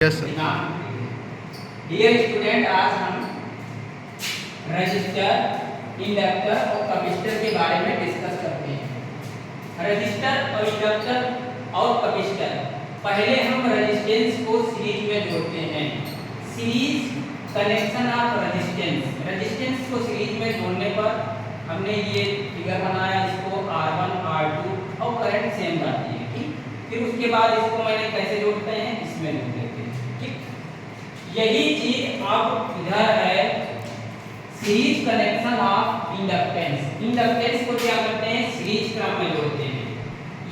Yes sir. Dear student, आज हम register, inductor और कैपेसिटर के बारे में डिस्कस करते हैं। रजिस्टर और इंडक्टर और कैपेसिटर, पहले हम रेजिस्टेंस को सीरीज में जोड़ते हैं। Series connection of resistance, resistance को सीरीज में जोड़ने पर हमने ये फिगर बनाया, इसको R1 R2 और करंट सेम जाती है, ठीक। फिर उसके बाद इसको मैंने कैसे जोड़ते हैं, इसमें जोड़ देते हैं, ठीक। यही चीज अब इधर है series connection of inductance. Inductance को क्या करते हैं, सीरीज क्रम में जोड़ते हैं।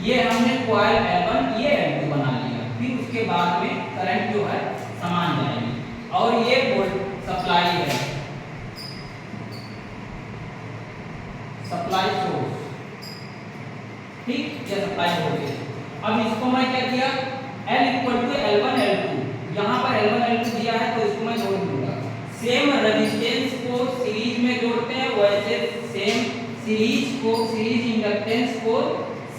ये हमने कॉइल L1 ये L2 बना लिया, फिर उसके बाद में करंट जो है समान जाएगी। और ये वोल्ट सप्लाई है, सप्लाई सोर्स, ठीक, ये सप्लाई वोल्टेज। अब इसको मैं क्या किया, L equal to L1 L2, यहाँ पर L1 L2 दिया है तो इसको मैं जोड़ दूंगा। सेम रेजिस्टेंस को सीरीज में जोड़ते हैं, वैसे सेम सीरीज को, सीरीज इंडक्टेंस को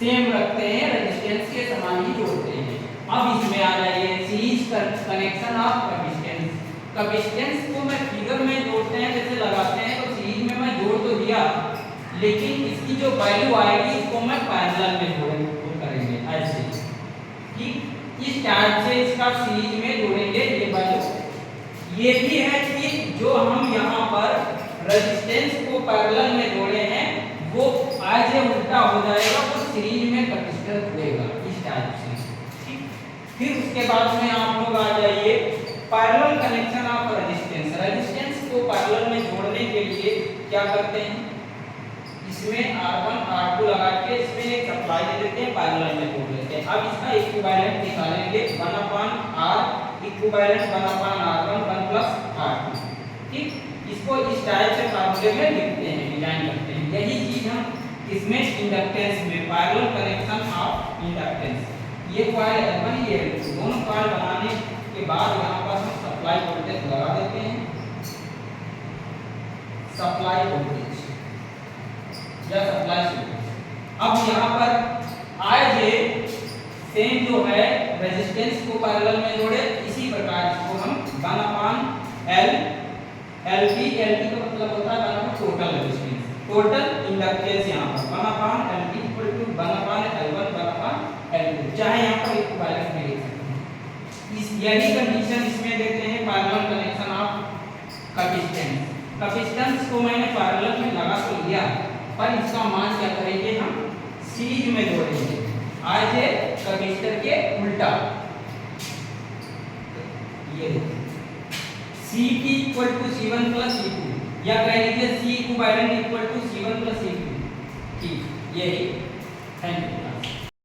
सेम रखते हैं, रेजिस्टेंस के समान ही जोड़ते हैं। अब इसमें आ जाइए series connection of capacitance. Capacitance को मैं फिगर में जोड़ते हैं, जैसे लगाते हैं तो सीरीज में मैं जोड़ तो दिया, लेकिन इसकी जो वैल्यू आएगी इसको मैं पैरेलल में जोड़ करेंगे ऐसे, ठीक। इस टाइप से इसका सीरीज में जोड़ेंगे ये वैल्यू। ये भी है कि जो हम यहाँ पर रेजिस्टेंस को पैरेलल में जोड़े हैं वो ऐसे उल्टा हो जाएगा, तो सीरीज में कैपेसिटर होएगा इस टाइप से, ठीक। फिर उसके बाद में आप लोग आ जाइए parallel connection of resistance. Resistance को पैरेलल में जोड़ने के लिए क्या करते हैं, इसमें R1 R2 लगा के इसमें एक सप्लाई दे देते हैं, पैरेलल में जोड़ देते हैं। अब इसका इक्विवेलेंट निकालेंगे, 1/R इक्विवेलेंट 1/R1 1 + R2, ठीक। इसको इस टाइप से फार्मूले में लिखते हैं, डिजाइन करते हैं। यही चीज हम इसमें इंडक्टेंस में पैरेलल कनेक्शन ऑफ इंडक्टेंस, ये कॉइल L1 ये L2 दोनों कॉइल बनाने के बाद यहाँ पर हम सप्लाई वोल्टेज लगा देते हैं, सप्लाई वोल्टेज या सप्लाई वोल्टेज। अब यहाँ पर आज ये सेम जो है रेजिस्टेंस को पैरेलल में जोड़े, इसी प्रकार इसको हम 1/L LT का मतलब होता है टोटल रेजिस्टेंस, टोटल इंडक्टेंस। यहाँ पर 1/LT = 1/L1 1/L2, चाहे यहाँ पर इक्विवेलेंट में लिख सकते हैं। इस यही कंडीशन इसमें देते हैं parallel connection of capacitance. Capacitance को मैंने पैरेलल में लगा तो लिया, पर इसका मान क्या करेंगे, हम सीरीज में जोड़ेंगे, आज है कैपेसिटर के उल्टा। ये CT = C1 + C2, या कह लीजिए C इक्विवेलेंट = C1 + C2, ठीक। यही, थैंक यू।